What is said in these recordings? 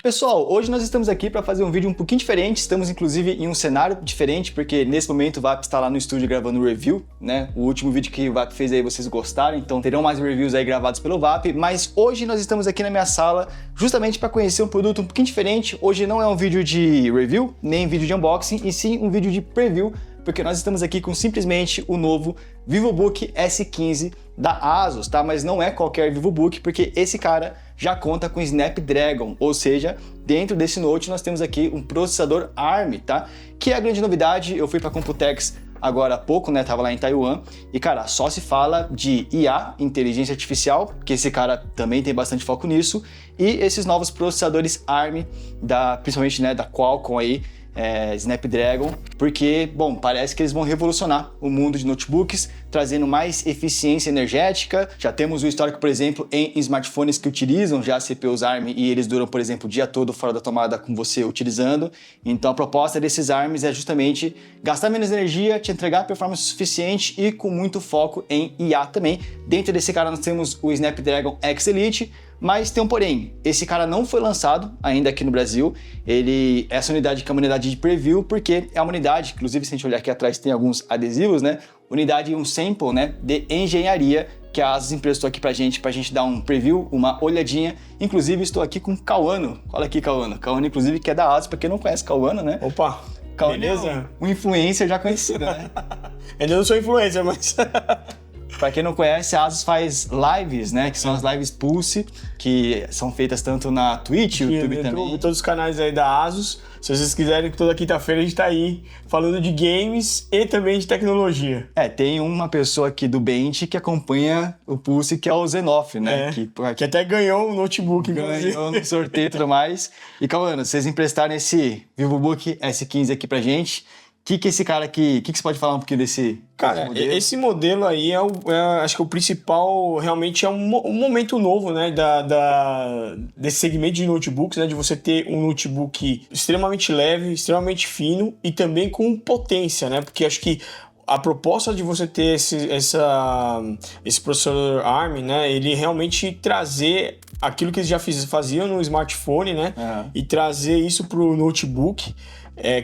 Pessoal, hoje nós estamos aqui para fazer um vídeo um pouquinho diferente, estamos inclusive em um cenário diferente, porque nesse momento o VAP está lá no estúdio gravando o review, né? O último vídeo que o VAP fez aí vocês gostaram, então terão mais reviews aí gravados pelo VAP, mas hoje nós estamos aqui na minha sala justamente para conhecer um produto um pouquinho diferente. Hoje não é um vídeo de review, nem vídeo de unboxing, e sim um vídeo de preview, porque nós estamos aqui com simplesmente o novo VivoBook S15 da ASUS, tá? Mas não é qualquer VivoBook, porque esse cara já conta com Snapdragon, ou seja, dentro desse Note nós temos aqui um processador ARM, tá? Que é a grande novidade. Eu fui para a Computex agora há pouco, né? Tava lá em Taiwan e, cara, só se fala de IA, inteligência artificial, que esse cara também tem bastante foco nisso, e esses novos processadores ARM, principalmente, né, da Qualcomm aí, Snapdragon, porque, bom, parece que eles vão revolucionar o mundo de notebooks, trazendo mais eficiência energética. Já temos o histórico, por exemplo, em smartphones que utilizam já CPUs ARM e eles duram, por exemplo, o dia todo fora da tomada com você utilizando. Então a proposta desses ARMs é justamente gastar menos energia, te entregar performance suficiente e com muito foco em IA também. Dentro desse cara nós temos o Snapdragon X Elite, mas tem um porém, esse cara não foi lançado ainda aqui no Brasil. Essa unidade que é uma unidade de preview, porque é uma unidade, inclusive se a gente olhar aqui atrás tem alguns adesivos, né? Unidade, um sample, né, de engenharia que a ASUS emprestou aqui pra gente dar um preview, uma olhadinha. Inclusive estou aqui com o Cauano, olha aqui Cauano, inclusive que é da ASUS, pra quem não conhece Cauano, né? Opa, Cauano beleza? É um influencer já conhecido, né? Ainda não sou influencer, mas... Pra quem não conhece, a ASUS faz lives, né? Que são as lives Pulse, que são feitas tanto na Twitch, YouTube também. Todos os canais aí da ASUS. Se vocês quiserem, toda quinta-feira a gente tá aí falando de games e também de tecnologia. Tem uma pessoa aqui do Bench que acompanha o Pulse, que é o Zenoff, né? Que até ganhou um notebook, ganhou no sorteio e tudo mais. E, Cauano, vocês emprestaram esse VivoBook S15 aqui pra gente. O que esse cara aqui... O que você pode falar um pouquinho desse Cara, modelo? Esse modelo aí acho que o principal realmente é um momento novo, né, desse segmento de notebooks, né, de você ter um notebook extremamente leve, extremamente fino e também com potência, né, porque acho que a proposta de você ter esse processador ARM, né, ele realmente trazer aquilo que eles já faziam no smartphone, né, e trazer isso para o notebook,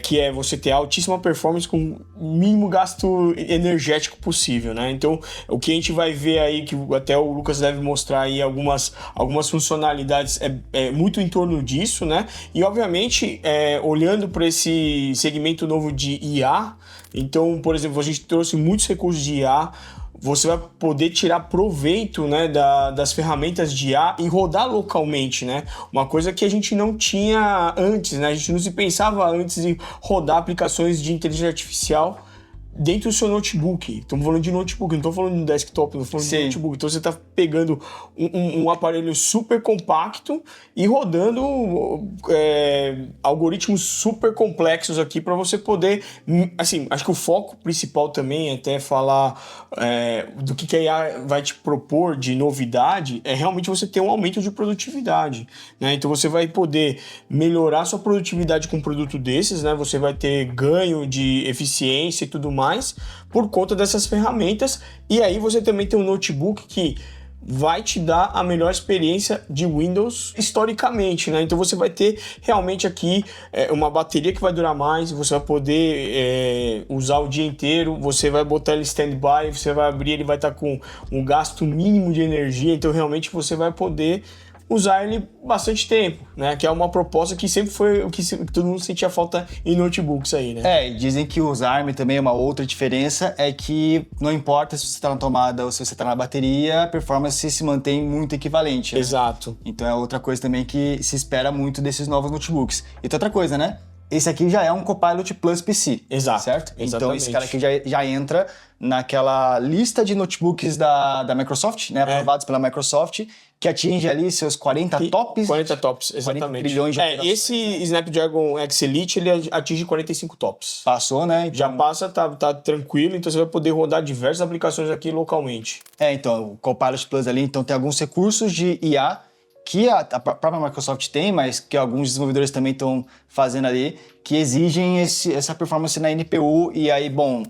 que é você ter altíssima performance com o mínimo gasto energético possível, né? Então, o que a gente vai ver aí, que até o Lucas deve mostrar aí algumas funcionalidades, é muito em torno disso, né? E, obviamente, olhando para esse segmento novo de IA, então, por exemplo, a gente trouxe muitos recursos de IA. Você vai poder tirar proveito, né, das ferramentas de IA e rodar localmente, né? Uma coisa que a gente não tinha antes, né? A gente não se pensava antes em rodar aplicações de inteligência artificial dentro do seu notebook. Estamos falando de notebook, não estou falando de desktop, não estou falando de notebook. Então você está pegando um aparelho super compacto e rodando algoritmos super complexos aqui para você poder... Assim, acho que o foco principal também é até falar do que a IA vai te propor de novidade, é realmente você ter um aumento de produtividade, né? Então você vai poder melhorar sua produtividade com um produto desses, né? Você vai ter ganho de eficiência e tudo mais por conta dessas ferramentas, e aí você também tem um notebook que vai te dar a melhor experiência de Windows historicamente, né? Então você vai ter realmente aqui uma bateria que vai durar mais, você vai poder usar o dia inteiro, você vai botar ele stand-by, você vai abrir, ele vai estar com um gasto mínimo de energia, então realmente você vai poder usar ele bastante tempo, né? Que é uma proposta que sempre foi o que todo mundo sentia falta em notebooks aí, né? E dizem que os ARM também, uma outra diferença é que não importa se você está na tomada ou se você está na bateria, a performance se mantém muito equivalente, né? Exato. Então é outra coisa também que se espera muito desses novos notebooks. E tem outra coisa, né? Esse aqui já é um Copilot Plus PC. Exato. Certo? Exatamente. Então esse cara aqui já entra naquela lista de notebooks da Microsoft, né? Aprovados pela Microsoft, que atinge ali seus 40 tops. 40 tops, exatamente. 40 trilhões de operações. Esse Snapdragon X Elite, ele atinge 45 tops. Passou, né? Então... Já passa, tá tranquilo, então você vai poder rodar diversas aplicações aqui localmente. Então, o Copilot Plus ali, então tem alguns recursos de IA que a própria Microsoft tem, mas que alguns desenvolvedores também estão fazendo ali, que exigem essa performance na NPU. E aí, bom,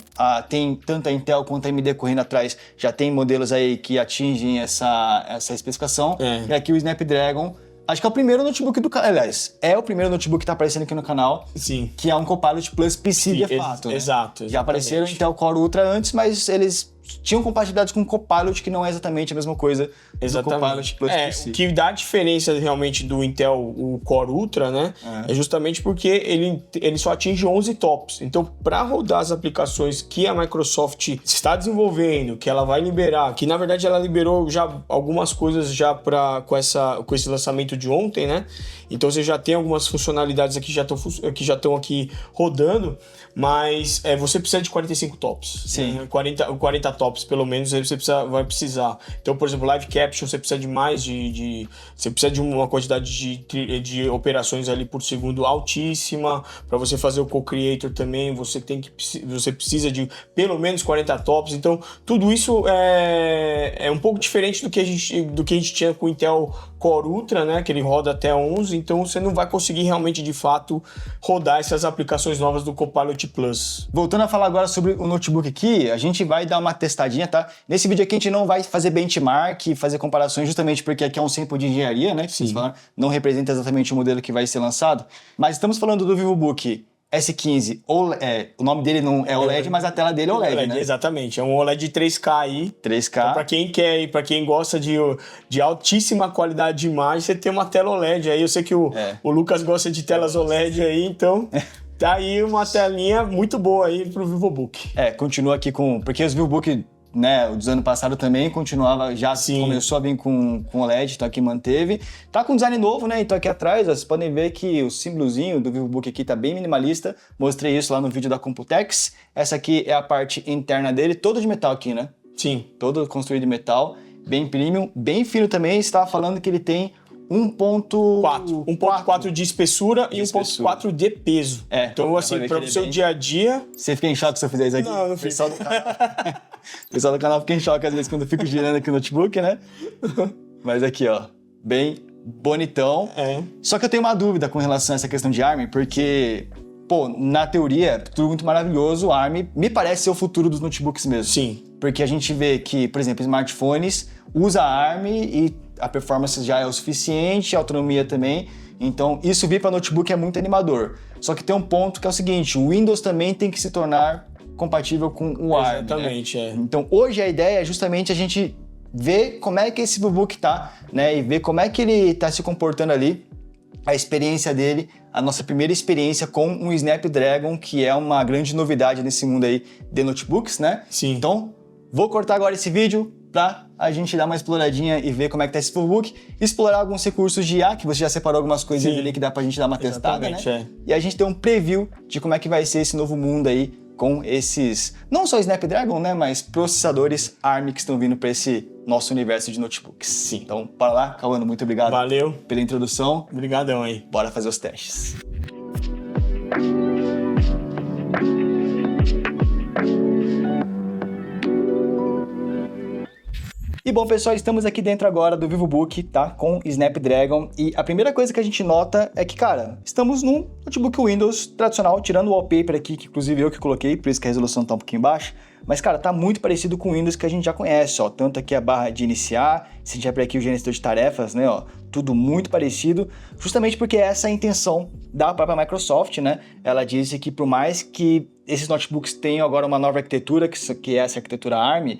tem tanto a Intel quanto a AMD correndo atrás, já tem modelos aí que atingem essa especificação. E aqui o Snapdragon Acho que é o primeiro notebook do canal. Aliás, é o primeiro notebook que tá aparecendo aqui no canal. Sim. Que é um Copilot Plus PC de fato. Né? Exato. Já apareceram Intel Core Ultra antes, mas eles tinham compatibilidade com o Copilot, que não é exatamente a mesma coisa do Copilot Plus PC. O que dá a diferença realmente do Intel o Core Ultra, né? É justamente porque ele só atinge 11 TOPS. Então, para rodar as aplicações que a Microsoft está desenvolvendo, que ela vai liberar, que na verdade ela liberou já algumas coisas já com esse lançamento de ontem, né? Então você já tem algumas funcionalidades aqui que já estão aqui rodando, mas você precisa de 45 TOPS. Sim. Né? 40 TOPS, pelo menos, você vai precisar. Então, por exemplo, Live Caption, você precisa de mais você precisa de uma quantidade de operações ali por segundo altíssima. Para você fazer o Co-Creator também, você precisa de pelo menos 40 TOPS. Então, tudo isso é um pouco diferente do que a gente tinha com o Intel Core Ultra, né? Que ele roda até 11. Então, você não vai conseguir realmente, de fato, rodar essas aplicações novas do Copilot Plus. Voltando a falar agora sobre o notebook aqui, a gente vai dar uma testadinha, tá? Nesse vídeo aqui a gente não vai fazer benchmark, fazer comparações, justamente porque aqui é um sample de engenharia, né? Que vocês falaram, não representa exatamente o modelo que vai ser lançado. Mas estamos falando do VivoBook S15, o nome dele não é OLED, mas a tela dele é OLED, né? Exatamente, é um OLED 3K aí. 3K. Então, para quem quer e para quem gosta de altíssima qualidade de imagem, você tem uma tela OLED aí. Eu sei que o Lucas gosta de telas OLED aí, então tá aí uma telinha muito boa aí pro VivoBook. Continua aqui porque os VivoBook, né, o dos ano passado também continuava, já começou a vir com OLED, então aqui manteve. Tá com design novo, né, então aqui atrás, vocês podem ver que o símbolozinho do VivoBook aqui tá bem minimalista, mostrei isso lá no vídeo da Computex. Essa aqui é a parte interna dele, todo de metal aqui, né? Sim. Todo construído de metal, bem premium, bem fino também. Você estava falando que ele tem 1.4 de espessura e 1.4 de peso. Então, assim, para o seu dia a dia... Você fica em choque se eu fizer isso aqui? Não, não fica. O pessoal do canal fica em choque às vezes quando eu fico girando aqui o notebook, né? Mas aqui, ó, bem bonitão. Só que eu tenho uma dúvida com relação a essa questão de ARM, porque, na teoria, tudo muito maravilhoso, o ARM me parece ser o futuro dos notebooks mesmo. Sim. Porque a gente vê que, por exemplo, smartphones usa ARM e a performance já é o suficiente, a autonomia também. Então, isso vir para notebook é muito animador. Só que tem um ponto que é o seguinte, o Windows também tem que se tornar compatível com o ARM. Exatamente, né? Então, hoje a ideia é justamente a gente ver como é que esse VivoBook tá, né? E ver como é que ele tá se comportando ali, a experiência dele, a nossa primeira experiência com um Snapdragon, que é uma grande novidade nesse mundo aí de notebooks, né? Sim. Então, vou cortar agora esse vídeo pra a gente dar uma exploradinha e ver como é que tá esse VivoBook, explorar alguns recursos de IA, que você já separou algumas coisinhas ali que dá pra gente dar uma testada, né? E a gente ter um preview de como é que vai ser esse novo mundo aí com esses, não só Snapdragon, né, mas processadores ARM que estão vindo para esse nosso universo de notebooks. Sim. Então, para lá, Cauano, muito obrigado. Valeu pela introdução. Obrigadão aí. Bora fazer os testes. E bom, pessoal, estamos aqui dentro agora do VivoBook, tá? Com Snapdragon. E a primeira coisa que a gente nota é que, cara, estamos num notebook Windows tradicional, tirando o wallpaper aqui, que inclusive eu que coloquei, por isso que a resolução tá um pouquinho baixa. Mas, cara, tá muito parecido com o Windows que a gente já conhece, ó. Tanto aqui a barra de iniciar, se a gente abrir aqui o gerenciador de tarefas, né, ó. Tudo muito parecido, justamente porque essa é a intenção da própria Microsoft, né? Ela disse que por mais que esses notebooks tenham agora uma nova arquitetura, que é essa arquitetura ARM,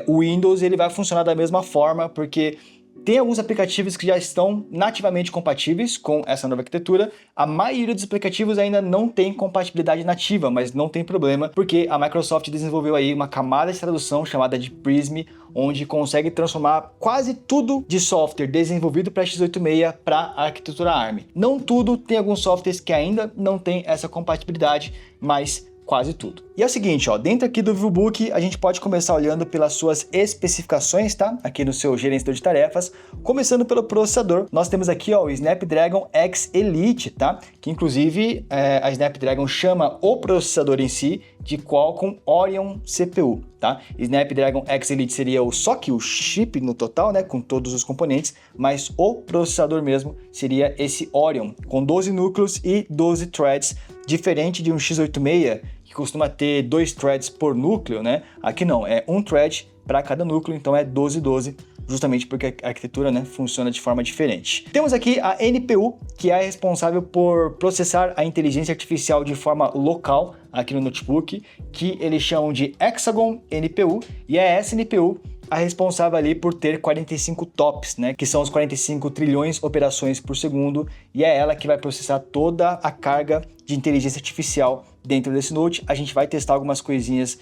o Windows ele vai funcionar da mesma forma, porque tem alguns aplicativos que já estão nativamente compatíveis com essa nova arquitetura. A maioria dos aplicativos ainda não tem compatibilidade nativa, mas não tem problema, porque a Microsoft desenvolveu aí uma camada de tradução chamada de Prism, onde consegue transformar quase tudo de software desenvolvido para x86 para a arquitetura ARM. Não tudo, tem alguns softwares que ainda não tem essa compatibilidade, mas quase tudo. E é o seguinte, ó, dentro aqui do VivoBook a gente pode começar olhando pelas suas especificações, tá? Aqui no seu gerenciador de tarefas, começando pelo processador. Nós temos aqui, ó, o Snapdragon X Elite, tá? Que inclusive a Snapdragon chama o processador em si de Qualcomm Oryon CPU, tá? Snapdragon X Elite seria o chip no total, né, com todos os componentes, mas o processador mesmo seria esse Oryon, com 12 núcleos e 12 threads, diferente de um x86, que costuma ter 2 threads por núcleo, né? Aqui não, é um thread para cada núcleo, então é 12. justamente porque a arquitetura, né, funciona de forma diferente. Temos aqui a NPU, que é responsável por processar a inteligência artificial de forma local aqui no notebook, que eles chamam de Hexagon NPU, e é essa NPU a responsável ali por ter 45 TOPS, né, que são os 45 trilhões operações por segundo, e é ela que vai processar toda a carga de inteligência artificial dentro desse note. A gente vai testar algumas coisinhas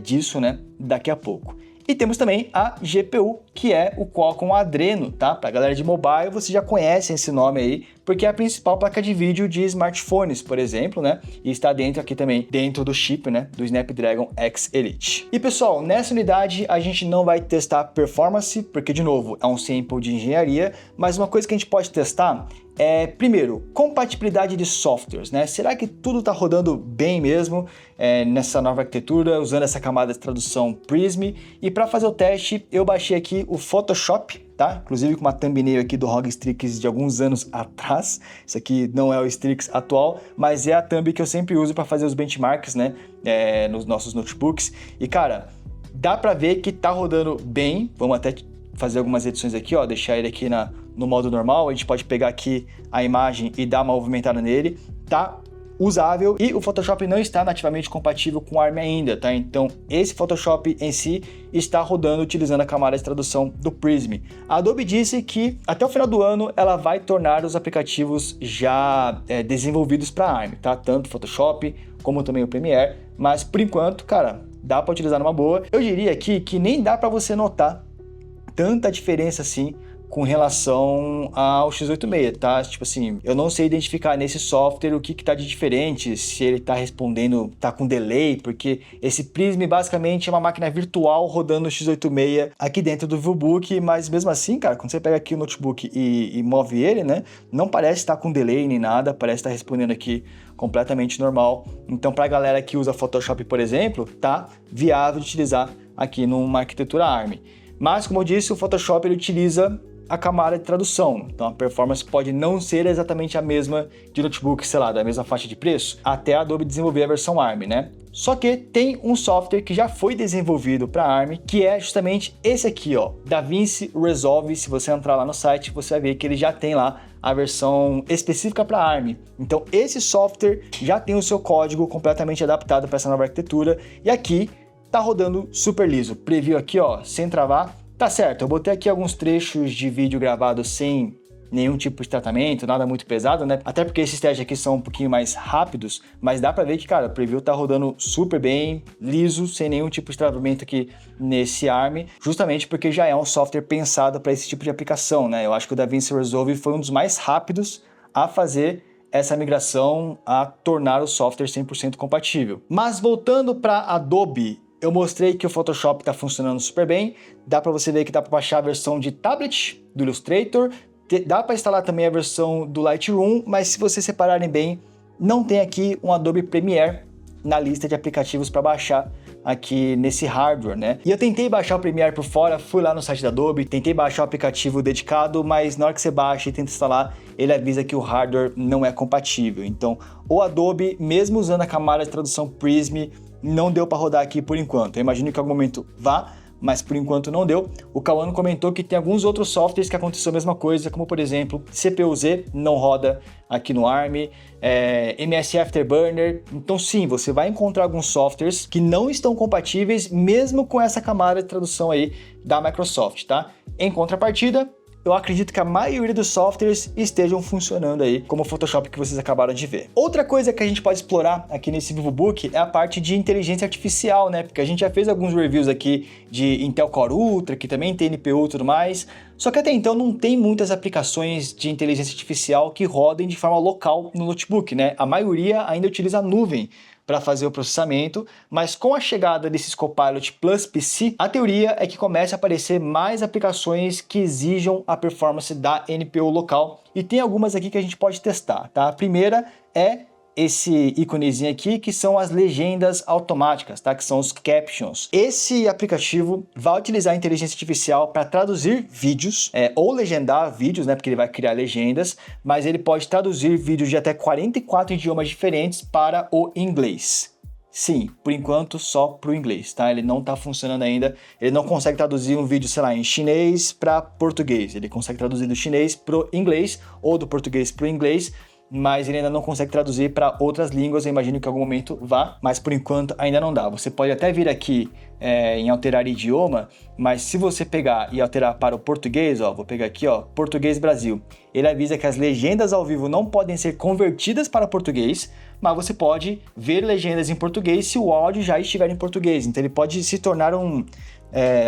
disso, né, daqui a pouco. E temos também a GPU, que é o Qualcomm Adreno, tá? Pra galera de mobile, vocês já conhecem esse nome aí, porque é a principal placa de vídeo de smartphones, por exemplo, né? E está dentro aqui também, dentro do chip, né, do Snapdragon X Elite. E pessoal, nessa unidade a gente não vai testar performance, porque de novo, é um sample de engenharia, mas uma coisa que a gente pode testar é, primeiro, compatibilidade de softwares, né? Será que tudo está rodando bem mesmo nessa nova arquitetura, usando essa camada de tradução Prism? E para fazer o teste, eu baixei aqui o Photoshop, tá? Inclusive com uma thumbnail aqui do ROG Strix de alguns anos atrás. Isso aqui não é o Strix atual, mas é a thumb que eu sempre uso para fazer os benchmarks, né? Nos nossos notebooks. E cara, dá para ver que tá rodando bem. Vamos até fazer algumas edições aqui, ó, deixar ele aqui no modo normal. A gente pode pegar aqui a imagem e dar uma movimentada nele. Tá usável, e o Photoshop não está nativamente compatível com o ARM ainda, tá? Então esse Photoshop em si está rodando utilizando a camada de tradução do Prism. A Adobe disse que até o final do ano ela vai tornar os aplicativos já desenvolvidos para ARM, tá? Tanto o Photoshop como também o Premiere, mas por enquanto, cara, dá para utilizar numa boa. Eu diria aqui que nem dá para você notar tanta diferença assim com relação ao x86, tá? Tipo assim, eu não sei identificar nesse software o que tá de diferente, se ele tá respondendo, tá com delay, porque esse Prism basicamente é uma máquina virtual rodando o x86 aqui dentro do ViewBook, mas mesmo assim, cara, quando você pega aqui o notebook e move ele, né, não parece estar com delay nem nada, parece estar respondendo aqui completamente normal. Então, pra galera que usa Photoshop, por exemplo, tá viável de utilizar aqui numa arquitetura ARM. Mas, como eu disse, o Photoshop ele utiliza a camada de tradução, então a performance pode não ser exatamente a mesma de notebook, sei lá, da mesma faixa de preço, até a Adobe desenvolver a versão ARM, né? Só que tem um software que já foi desenvolvido para ARM, que é justamente esse aqui, ó, DaVinci Resolve. Se você entrar lá no site, você vai ver que ele já tem lá a versão específica para ARM. Então esse software já tem o seu código completamente adaptado para essa nova arquitetura, e aqui tá rodando super liso. Preview aqui, ó, sem travar. Tá certo, eu botei aqui alguns trechos de vídeo gravados sem nenhum tipo de tratamento, nada muito pesado, né? Até porque esses testes aqui são um pouquinho mais rápidos, mas dá pra ver que, cara, o preview tá rodando super bem, liso, sem nenhum tipo de travamento aqui nesse ARM, justamente porque já é um software pensado para esse tipo de aplicação, né? Eu acho que o DaVinci Resolve foi um dos mais rápidos a fazer essa migração, a tornar o software 100% compatível. Mas voltando para Adobe, eu mostrei que o Photoshop está funcionando super bem, dá para você ver que dá para baixar a versão de tablet do Illustrator, dá para instalar também a versão do Lightroom, mas se vocês separarem bem, não tem aqui um Adobe Premiere na lista de aplicativos para baixar aqui nesse hardware, né? E eu tentei baixar o Premiere por fora, fui lá no site da Adobe, tentei baixar o aplicativo dedicado, mas na hora que você baixa e tenta instalar, ele avisa que o hardware não é compatível. Então, o Adobe, mesmo usando a camada de tradução Prism, não deu para rodar aqui por enquanto. Eu imagino que em algum momento vá, mas por enquanto não deu. O Cauano comentou que tem alguns outros softwares que aconteceu a mesma coisa, como por exemplo, CPU-Z não roda aqui no ARM, MS Afterburner. Então sim, você vai encontrar alguns softwares que não estão compatíveis mesmo com essa camada de tradução aí da Microsoft, tá? Em contrapartida, eu acredito que a maioria dos softwares estejam funcionando aí, como o Photoshop que vocês acabaram de ver. Outra coisa que a gente pode explorar aqui nesse VivoBook é a parte de inteligência artificial, né? Porque a gente já fez alguns reviews aqui de Intel Core Ultra, que também tem NPU e tudo mais, só que até então não tem muitas aplicações de inteligência artificial que rodem de forma local no notebook, né? A maioria ainda utiliza a nuvem para fazer o processamento, mas com a chegada desses Copilot Plus PC, a teoria é que comece a aparecer mais aplicações que exijam a performance da NPU local, e tem algumas aqui que a gente pode testar, tá? A primeira é esse íconezinho aqui, que são as legendas automáticas, tá? Que são os captions. Esse aplicativo vai utilizar a inteligência artificial para traduzir vídeos, ou legendar vídeos, né? Porque ele vai criar legendas, mas ele pode traduzir vídeos de até 44 idiomas diferentes para o inglês. Sim, por enquanto só pro inglês, tá? Ele não tá funcionando ainda, ele não consegue traduzir um vídeo, sei lá, em chinês para português, ele consegue traduzir do chinês pro inglês ou do português pro inglês, mas ele ainda não consegue traduzir para outras línguas, eu imagino que em algum momento vá, mas por enquanto ainda não dá. Você pode até vir aqui em alterar idioma, mas se você pegar e alterar para o português, ó, vou pegar aqui, ó, Português Brasil, ele avisa que as legendas ao vivo não podem ser convertidas para português, mas você pode ver legendas em português se o áudio já estiver em português, então ele pode se tornar um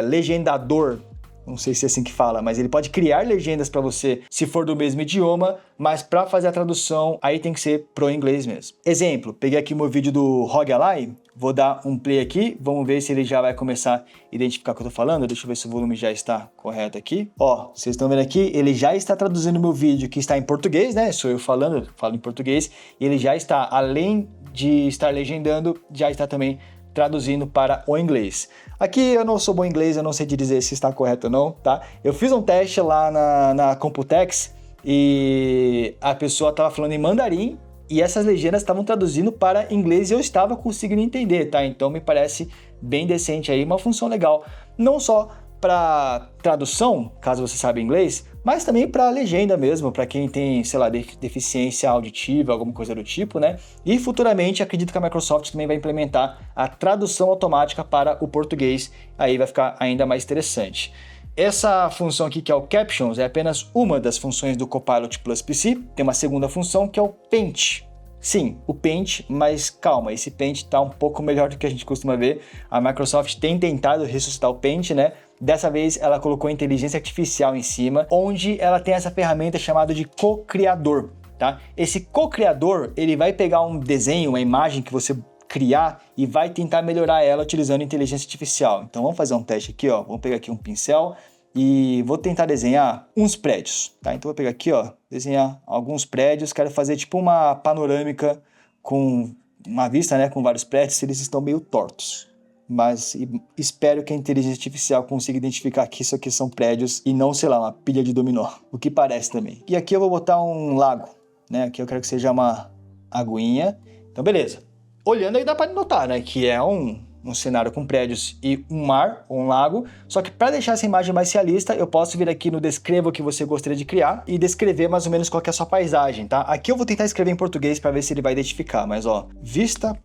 legendador. Não sei se é assim que fala, mas ele pode criar legendas para você se for do mesmo idioma, mas para fazer a tradução aí tem que ser pro inglês mesmo. Exemplo, peguei aqui o meu vídeo do Rogue Ally, vou dar um play aqui, vamos ver se ele já vai começar a identificar o que eu tô falando, deixa eu ver se o volume já está correto aqui. Ó, vocês estão vendo aqui, ele já está traduzindo o meu vídeo que está em português, né? Sou eu falando, eu falo em português, e ele já está, além de estar legendando, já está também traduzindo para o inglês. Aqui eu não sou bom em inglês, eu não sei te dizer se está correto ou não, tá? Eu fiz um teste lá na Computex e a pessoa estava falando em mandarim e essas legendas estavam traduzindo para inglês e eu estava conseguindo entender, tá? Então me parece bem decente aí, uma função legal. Não só para tradução, caso você saiba inglês, mas também para legenda mesmo, para quem tem, sei lá, deficiência auditiva, alguma coisa do tipo, né? E futuramente acredito que a Microsoft também vai implementar a tradução automática para o português, aí vai ficar ainda mais interessante. Essa função aqui, que é o Captions, é apenas uma das funções do Copilot Plus PC, tem uma segunda função que é o Paint. Sim, o Paint, mas calma, esse Paint está um pouco melhor do que a gente costuma ver. A Microsoft tem tentado ressuscitar o Paint, né? Dessa vez ela colocou inteligência artificial em cima, onde ela tem essa ferramenta chamada de co-criador, tá? Esse co-criador, ele vai pegar um desenho, uma imagem que você criar e vai tentar melhorar ela utilizando inteligência artificial. Então vamos fazer um teste aqui, ó. Vamos pegar aqui um pincel e vou tentar desenhar uns prédios, tá? Então vou pegar aqui, ó, desenhar alguns prédios, quero fazer tipo uma panorâmica com uma vista, né, com vários prédios, eles estão meio tortos. Mas espero que a inteligência artificial consiga identificar que isso aqui são prédios e não, sei lá, uma pilha de dominó, o que parece também. E aqui eu vou botar um lago, né? Aqui eu quero que seja uma aguinha. Então beleza. Olhando aí dá para notar, né, que é um cenário com prédios e um mar, ou um lago, só que para deixar essa imagem mais realista, eu posso vir aqui no descreva o que você gostaria de criar e descrever mais ou menos qual que é a sua paisagem, tá? Aqui eu vou tentar escrever em português para ver se ele vai identificar, mas ó, vista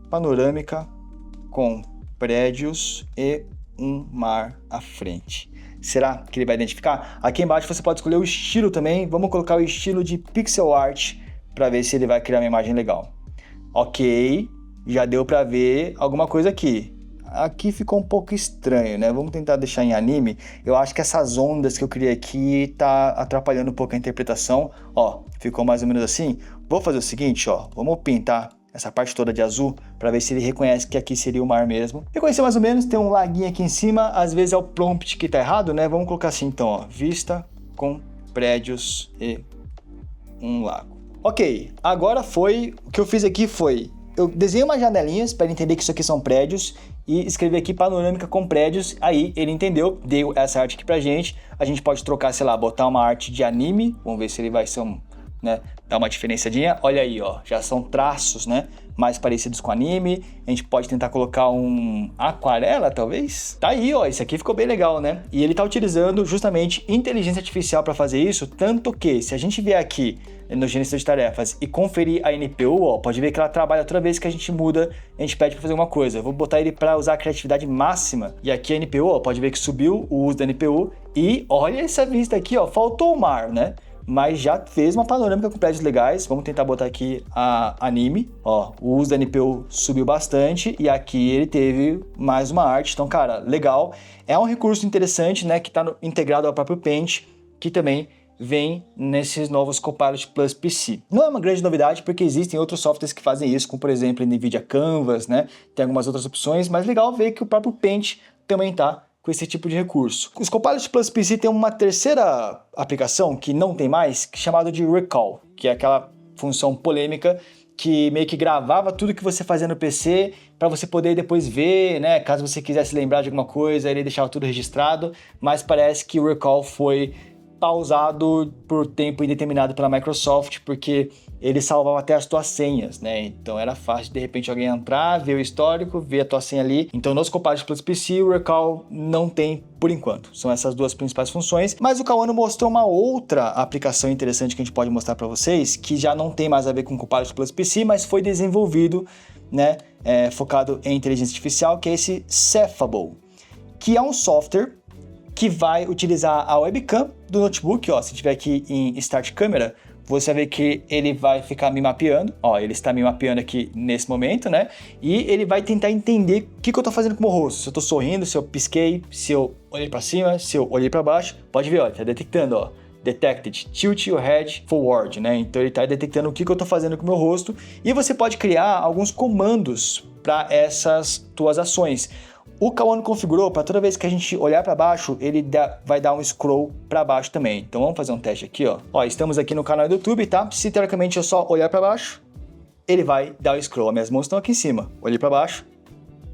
panorâmica com prédios e um mar à frente. Será que ele vai identificar? Aqui embaixo você pode escolher o estilo também, vamos colocar o estilo de pixel art para ver se ele vai criar uma imagem legal. Ok, já deu para ver alguma coisa aqui. Aqui ficou um pouco estranho, né? Vamos tentar deixar em anime. Eu acho que essas ondas que eu criei aqui tá atrapalhando um pouco a interpretação. Ó, ficou mais ou menos assim. Vou fazer o seguinte, ó. Vamos pintar essa parte toda de azul para ver se ele reconhece que aqui seria o mar mesmo. Reconheceu mais ou menos, tem um laguinho aqui em cima. Às vezes é o prompt que tá errado, né? Vamos colocar assim então, ó. Vista com prédios e um lago. Ok, agora o que eu fiz aqui foi... Eu desenhei umas janelinhas para ele entender que isso aqui são prédios e escrevi aqui panorâmica com prédios, aí ele entendeu, deu essa arte aqui pra gente. A gente pode trocar, sei lá, botar uma arte de anime, vamos ver se ele vai ser né, dar uma diferenciadinha. Olha aí, ó, já são traços, né, mais parecidos com anime. A gente pode tentar colocar um aquarela, talvez. Tá aí, ó, esse aqui ficou bem legal, né? E ele tá utilizando justamente inteligência artificial para fazer isso, tanto que se a gente vier aqui no gerenciador de tarefas e conferir a NPU, ó, pode ver que ela trabalha toda vez que a gente muda, a gente pede para fazer alguma coisa. Eu vou botar ele para usar a criatividade máxima. E aqui a NPU, ó, pode ver que subiu o uso da NPU e olha essa vista aqui, ó, faltou o mar, né? Mas já fez uma panorâmica com prédios legais. Vamos tentar botar aqui a anime, ó, o uso da NPU subiu bastante e aqui ele teve mais uma arte. Então, cara, legal. É um recurso interessante, né, que está integrado ao próprio Paint, que também vem nesses novos Copilot Plus PC. Não é uma grande novidade, porque existem outros softwares que fazem isso, como por exemplo NVIDIA Canvas, né? Tem algumas outras opções, mas legal ver que o próprio Paint também tá com esse tipo de recurso. Os Copilot Plus PC tem uma terceira aplicação que não tem mais, chamada de Recall, que é aquela função polêmica que meio que gravava tudo que você fazia no PC para você poder depois ver, né? Caso você quisesse lembrar de alguma coisa, ele deixava tudo registrado, mas parece que o Recall foi pausado por tempo indeterminado pela Microsoft, porque ele salvava até as tuas senhas, né? Então era fácil de repente alguém entrar, ver o histórico, ver a tua senha ali. Então nos Copilot Plus PC o Recall não tem por enquanto. São essas duas principais funções. Mas o Cauano mostrou uma outra aplicação interessante que a gente pode mostrar para vocês, que já não tem mais a ver com o Copilot Plus PC, mas foi desenvolvido, né, focado em inteligência artificial, que é esse Cephable, que é um software que vai utilizar a webcam do notebook. Ó, se tiver aqui em Start Camera, você vai ver que ele vai ficar me mapeando. Ó, ele está me mapeando aqui nesse momento, né? E ele vai tentar entender o que eu tô fazendo com o meu rosto. Se eu tô sorrindo, se eu pisquei, se eu olhei para cima, se eu olhei para baixo. Pode ver, ó, tá detectando, ó. Detected, tilt your head forward, né? Então ele está detectando o que eu tô fazendo com o meu rosto. E você pode criar alguns comandos para essas tuas ações. O Cauano configurou para toda vez que a gente olhar para baixo, ele vai dar um scroll para baixo também. Então vamos fazer um teste aqui, ó. Ó, estamos aqui no canal do YouTube, tá? Se teoricamente eu só olhar para baixo, ele vai dar o scroll. As minhas mãos estão aqui em cima. Olhei para baixo,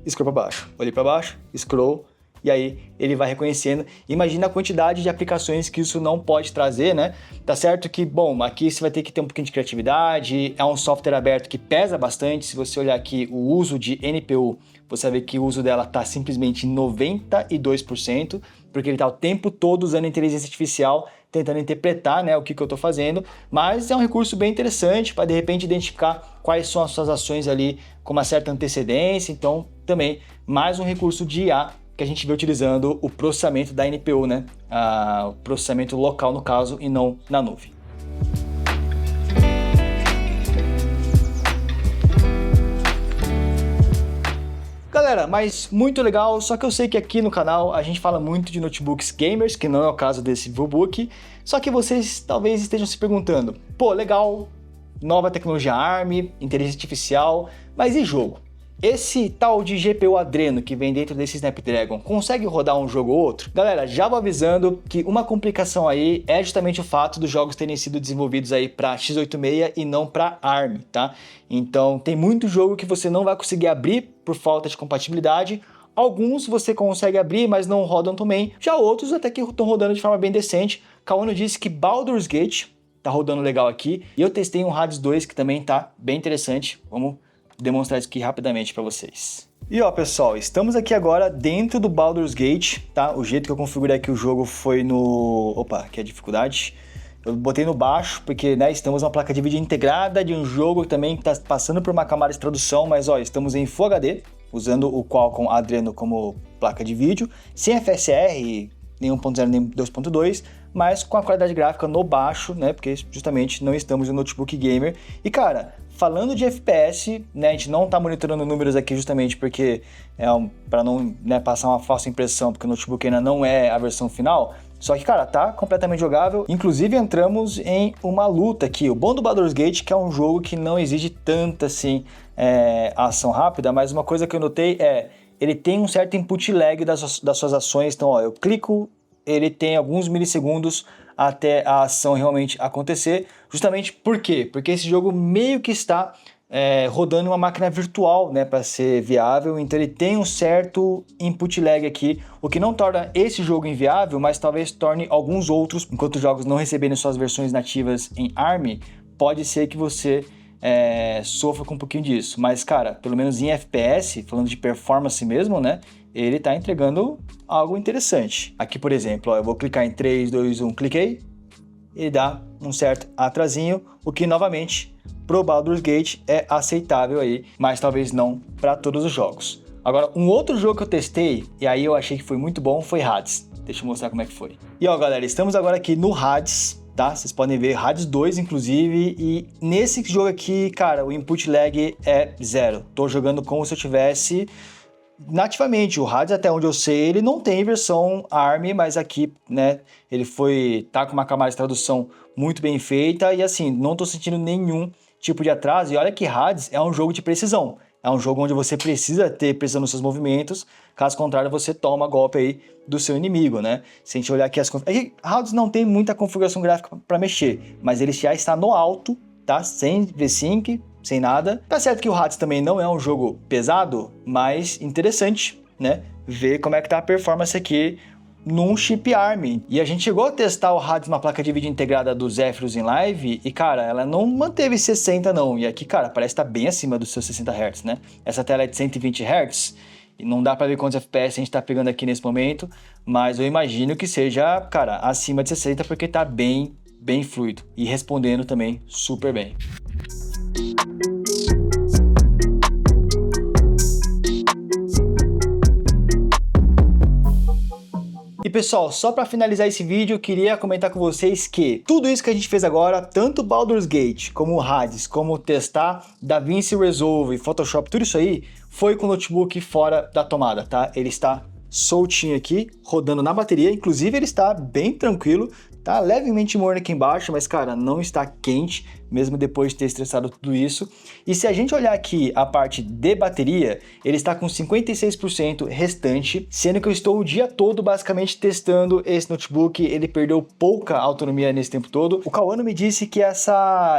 scroll para baixo. Olhei para baixo, scroll. E aí ele vai reconhecendo. Imagina a quantidade de aplicações que isso não pode trazer, né? Tá certo que, bom, aqui você vai ter que ter um pouquinho de criatividade, é um software aberto que pesa bastante. Se você olhar aqui o uso de NPU, você vai ver que o uso dela tá simplesmente em 92%, porque ele tá o tempo todo usando inteligência artificial, tentando interpretar, né, o que eu tô fazendo, mas é um recurso bem interessante para de repente identificar quais são as suas ações ali com uma certa antecedência. Então, também mais um recurso de IA que a gente vê utilizando o processamento da NPU, né? O processamento local, no caso, e não na nuvem. Galera, mas muito legal, só que eu sei que aqui no canal a gente fala muito de notebooks gamers, que não é o caso desse VivoBook, só que vocês talvez estejam se perguntando, pô, legal, nova tecnologia ARM, inteligência artificial, mas e jogo? Esse tal de GPU Adreno que vem dentro desse Snapdragon consegue rodar um jogo ou outro? Galera, já vou avisando que uma complicação aí é justamente o fato dos jogos terem sido desenvolvidos aí para x86 e não para ARM, tá? Então tem muito jogo que você não vai conseguir abrir por falta de compatibilidade. Alguns você consegue abrir, mas não rodam também. Já outros até que estão rodando de forma bem decente. Cauano disse que Baldur's Gate tá rodando legal aqui. E eu testei um Hades 2 que também tá bem interessante. Vamos demonstrar isso aqui rapidamente para vocês. E ó, pessoal, estamos aqui agora dentro do Baldur's Gate, tá? O jeito que eu configurei aqui o jogo foi no... Opa, aqui é a dificuldade. Eu botei no baixo, porque, né, estamos numa placa de vídeo integrada de um jogo que também está passando por uma camada de tradução, mas ó, estamos em Full HD, usando o Qualcomm Adreno como placa de vídeo, sem FSR, nem 1.0 nem 2.2, mas com a qualidade gráfica no baixo, né, porque justamente não estamos em notebook gamer. E cara, falando de FPS, né, a gente não está monitorando números aqui justamente porque para não, né, passar uma falsa impressão, porque o notebook ainda não é a versão final. Só que, cara, tá completamente jogável. Inclusive, entramos em uma luta aqui. O bom do Baldur's Gate, que é um jogo que não exige tanta, assim, ação rápida, mas uma coisa que eu notei ele tem um certo input lag das suas ações. Então, ó, eu clico, ele tem alguns milissegundos até a ação realmente acontecer. Justamente por quê? Porque esse jogo meio que está rodando uma máquina virtual, né, para ser viável, então ele tem um certo input lag aqui, o que não torna esse jogo inviável, mas talvez torne alguns outros. Enquanto os jogos não receberem suas versões nativas em ARM, pode ser que você sofra com um pouquinho disso, mas cara, pelo menos em FPS, falando de performance mesmo, né, ele tá entregando algo interessante. Aqui, por exemplo, ó, eu vou clicar em 3, 2, 1, cliquei, ele dá um certo atrasinho, o que novamente pro Baldur's Gate é aceitável aí, mas talvez não para todos os jogos. Agora, um outro jogo que eu testei, e aí eu achei que foi muito bom, foi Hades. Deixa eu mostrar como é que foi. E ó, galera, estamos agora aqui no Hades, tá? Vocês podem ver Hades 2, inclusive, e nesse jogo aqui, cara, o input lag é 0. Tô jogando como se eu tivesse nativamente. O Hades, até onde eu sei, ele não tem versão ARM, mas aqui, né, ele tá com uma camada de tradução muito bem feita, e assim, não tô sentindo nenhum tipo de atraso. E olha que Hades é um jogo de precisão. É um jogo onde você precisa ter precisão nos seus movimentos, caso contrário você toma golpe aí do seu inimigo, né? Se a gente olhar aqui Hades não tem muita configuração gráfica para mexer, mas ele já está no alto, tá? Sem V-Sync, sem nada. Tá certo que o Hades também não é um jogo pesado, mas interessante, né? Ver como é que tá a performance aqui. num chip ARM. E a gente chegou a testar o Hades, uma placa de vídeo integrada do Zephyrus em live, e cara, ela não manteve 60 não. E aqui, cara, parece estar bem acima dos seus 60 Hz, né? Essa tela é de 120 Hz, e não dá pra ver quantos FPS a gente tá pegando aqui nesse momento, mas eu imagino que seja, cara, acima de 60, porque tá bem fluido e respondendo também super bem. E pessoal, só para finalizar esse vídeo, eu queria comentar com vocês que tudo isso que a gente fez agora, tanto Baldur's Gate, como o Hades, como testar DaVinci Resolve, Photoshop, tudo isso aí foi com o notebook fora da tomada, tá? Ele está soltinho aqui, rodando na bateria, inclusive ele está bem tranquilo, tá levemente morno aqui embaixo, mas cara, não está quente, mesmo depois de ter estressado tudo isso. E se a gente olhar aqui a parte de bateria, ele está com 56% restante, sendo que eu estou o dia todo basicamente testando esse notebook, ele perdeu pouca autonomia nesse tempo todo. O Cauano me disse que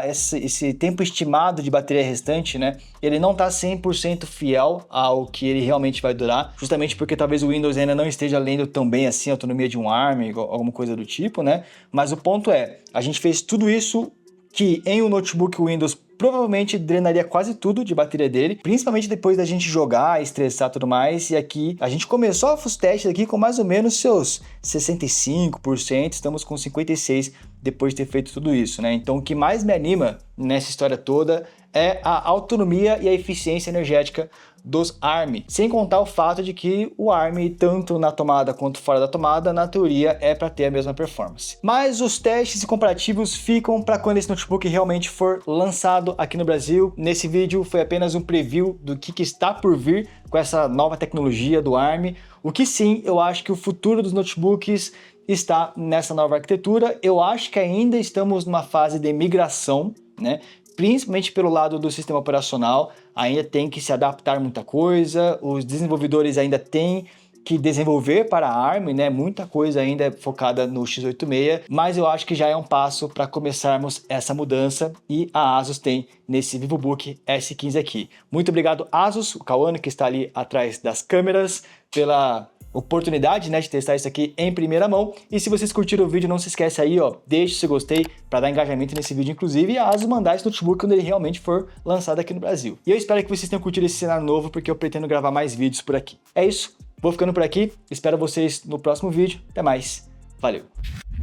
esse tempo estimado de bateria restante, né, ele não está 100% fiel ao que ele realmente vai durar, justamente porque talvez o Windows ainda não esteja lendo tão bem assim a autonomia de um ARM, alguma coisa do tipo, né? Mas o ponto é, a gente fez tudo isso que em um notebook Windows provavelmente drenaria quase tudo de bateria dele, principalmente depois da gente jogar, estressar e tudo mais, e aqui a gente começou os testes aqui com mais ou menos seus 65%, estamos com 56% depois de ter feito tudo isso, né? Então o que mais me anima nessa história toda é a autonomia e a eficiência energética dos ARM, sem contar o fato de que o ARM, tanto na tomada quanto fora da tomada, na teoria é para ter a mesma performance. Mas os testes e comparativos ficam para quando esse notebook realmente for lançado aqui no Brasil. Nesse vídeo foi apenas um preview do que está por vir com essa nova tecnologia do ARM, o que sim, eu acho que o futuro dos notebooks está nessa nova arquitetura. Eu acho que ainda estamos numa fase de migração, né? Principalmente pelo lado do sistema operacional, ainda tem que se adaptar muita coisa, os desenvolvedores ainda têm que desenvolver para a ARM, né? Muita coisa ainda focada no x86, mas eu acho que já é um passo para começarmos essa mudança e a ASUS tem nesse VivoBook S15 aqui. Muito obrigado, ASUS, o Cauano que está ali atrás das câmeras, pela oportunidade, né, de testar isso aqui em primeira mão. E se vocês curtiram o vídeo, não se esquece aí, ó, deixe seu gostei para dar engajamento nesse vídeo, inclusive, e a ASUS mandar esse notebook quando ele realmente for lançado aqui no Brasil. E eu espero que vocês tenham curtido esse cenário novo, porque eu pretendo gravar mais vídeos por aqui. É isso, vou ficando por aqui, espero vocês no próximo vídeo, até mais, valeu!